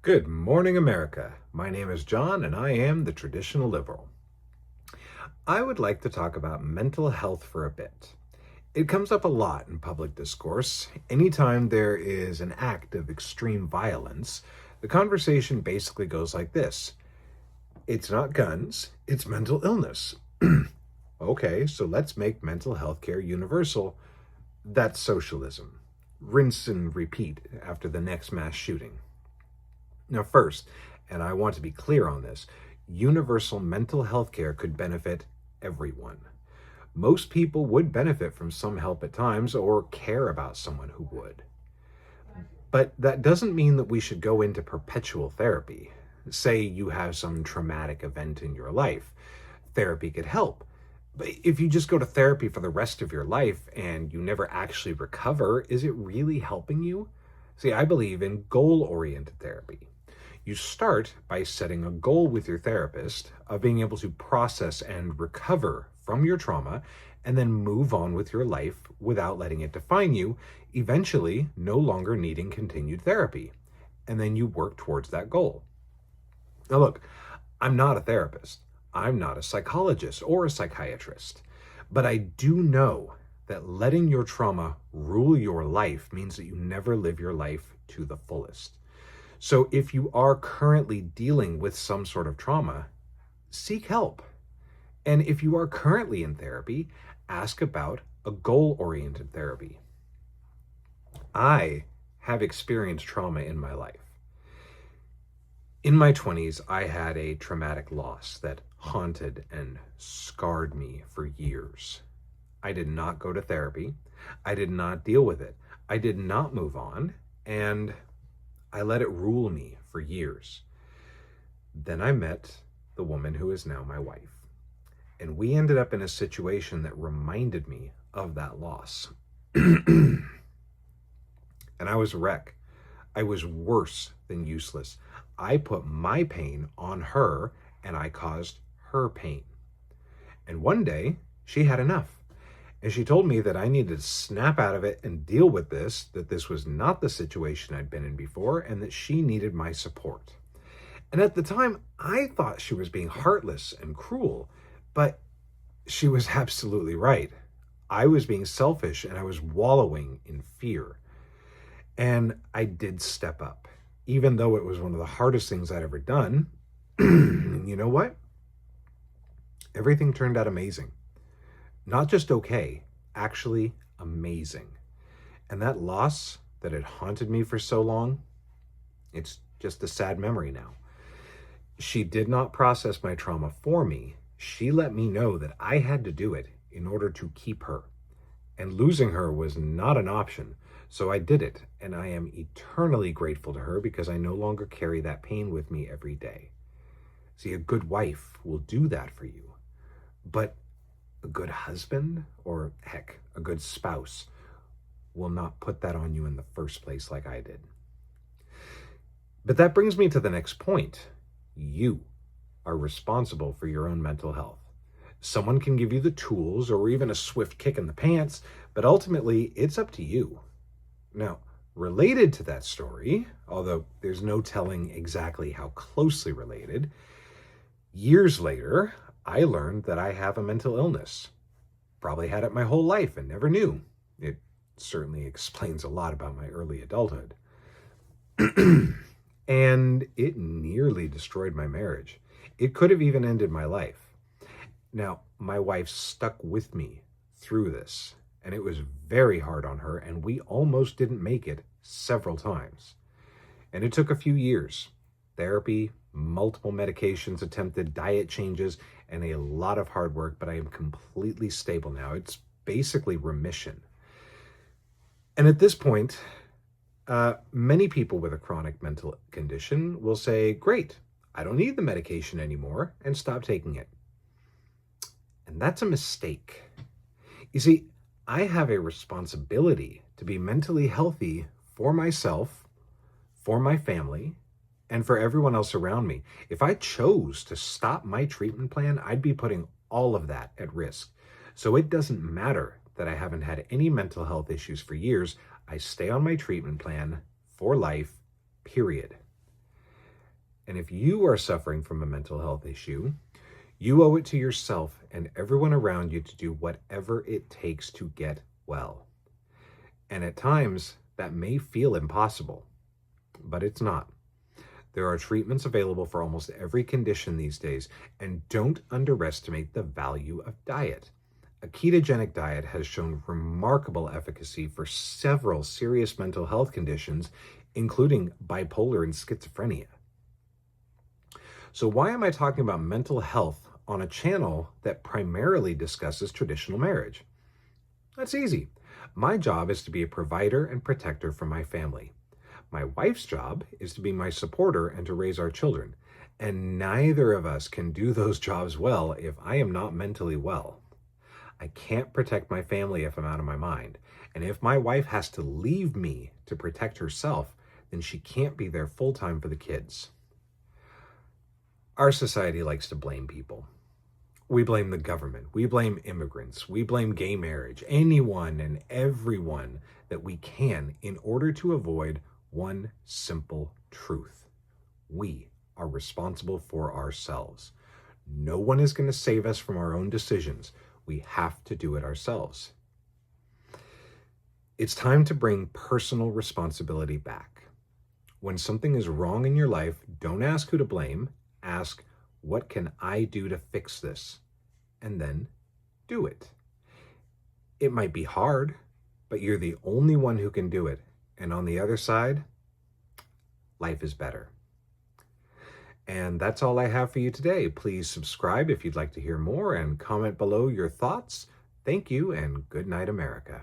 Good morning, America. My name is John, and I am the traditional liberal. I would like to talk about mental health for a bit. It comes up a lot in public discourse. Anytime there is an act of extreme violence, the conversation basically goes like this: it's not guns, it's mental illness. Okay, so let's make mental health care universal. That's socialism. Rinse and repeat after the next mass shooting. Now, first, and I want to be clear on this, universal mental health care could benefit everyone. Most people would benefit from some help at times or care about someone who would. But that doesn't mean that we should go into perpetual therapy. Say you have some traumatic event in your life. Therapy could help. But if you just go to therapy for the rest of your life and you never actually recover, is it really helping you? See, I believe in goal-oriented therapy. You start by setting a goal with your therapist of being able to process and recover from your trauma and then move on with your life without letting it define you, eventually no longer needing continued therapy. And then you work towards that goal. Now look, I'm not a therapist. I'm not a psychologist or a psychiatrist. But I do know that letting your trauma rule your life means that you never live your life to the fullest. So if you are currently dealing with some sort of trauma, seek help. And if you are currently in therapy, ask about a goal-oriented therapy. I have experienced trauma in my life. In my 20s, I had a traumatic loss that haunted and scarred me for years. I did not go to therapy. I did not deal with it. I did not move on, and I let it rule me for years. Then I met the woman who is now my wife, and we ended up in a situation that reminded me of that loss. And I was a wreck. I was worse than useless. I put my pain on her, and I caused her pain. And one day, she had enough. And she told me that I needed to snap out of it and deal with this, that this was not the situation I'd been in before, and that she needed my support. And at the time, I thought she was being heartless and cruel, but she was absolutely right. I was being selfish and I was wallowing in fear. And I did step up, even though it was one of the hardest things I'd ever done. And you know what? Everything turned out amazing. Not just okay, actually amazing. And that loss that had haunted me for so long, it's just a sad memory now. She did not process my trauma for me. She let me know that I had to do it in order to keep her. And losing her was not an option. So I did it, and I am eternally grateful to her because I no longer carry that pain with me every day. See, a good wife will do that for you. But a good husband, or heck, a good spouse, will not put that on you in the first place like I did. But that brings me to the next point. You are responsible for your own mental health. Someone can give you the tools or even a swift kick in the pants, but ultimately it's up to you. Now, related to that story, although there's no telling exactly how closely related, years later, I learned that I have a mental illness. Probably had it my whole life and never knew. It certainly explains a lot about my early adulthood. And it nearly destroyed my marriage. It could have even ended my life. Now, my wife stuck with me through this, and it was very hard on her, and we almost didn't make it several times. And it took a few years. Therapy, multiple medications attempted, diet changes, and a lot of hard work, but I am completely stable now. It's basically remission. And at this point, many people with a chronic mental condition will say, great, I don't need the medication anymore, and stop taking it. And that's a mistake. You see, I have a responsibility to be mentally healthy for myself, for my family, and for everyone else around me. If I chose to stop my treatment plan, I'd be putting all of that at risk. So it doesn't matter that I haven't had any mental health issues for years. I stay on my treatment plan for life, period. And if you are suffering from a mental health issue, you owe it to yourself and everyone around you to do whatever it takes to get well. And at times, that may feel impossible, but it's not. There are treatments available for almost every condition these days, and don't underestimate the value of diet. A ketogenic diet has shown remarkable efficacy for several serious mental health conditions, including bipolar and schizophrenia. So why am I talking about mental health on a channel that primarily discusses traditional marriage? That's easy. My job is to be a provider and protector for my family. My wife's job is to be my supporter and to raise our children. And neither of us can do those jobs well if I am not mentally well. I can't protect my family if I'm out of my mind. And if my wife has to leave me to protect herself, then she can't be there full time for the kids. Our society likes to blame people. We blame the government. We blame immigrants. We blame gay marriage, anyone and everyone that we can in order to avoid one simple truth. We are responsible for ourselves. No one is going to save us from our own decisions. We have to do it ourselves. It's time to bring personal responsibility back. When something is wrong in your life, don't ask who to blame. Ask, what can I do to fix this? And then do it. It might be hard, but you're the only one who can do it. And on the other side, life is better. And that's all I have for you today. Please subscribe if you'd like to hear more and comment below your thoughts. Thank you and good night, America.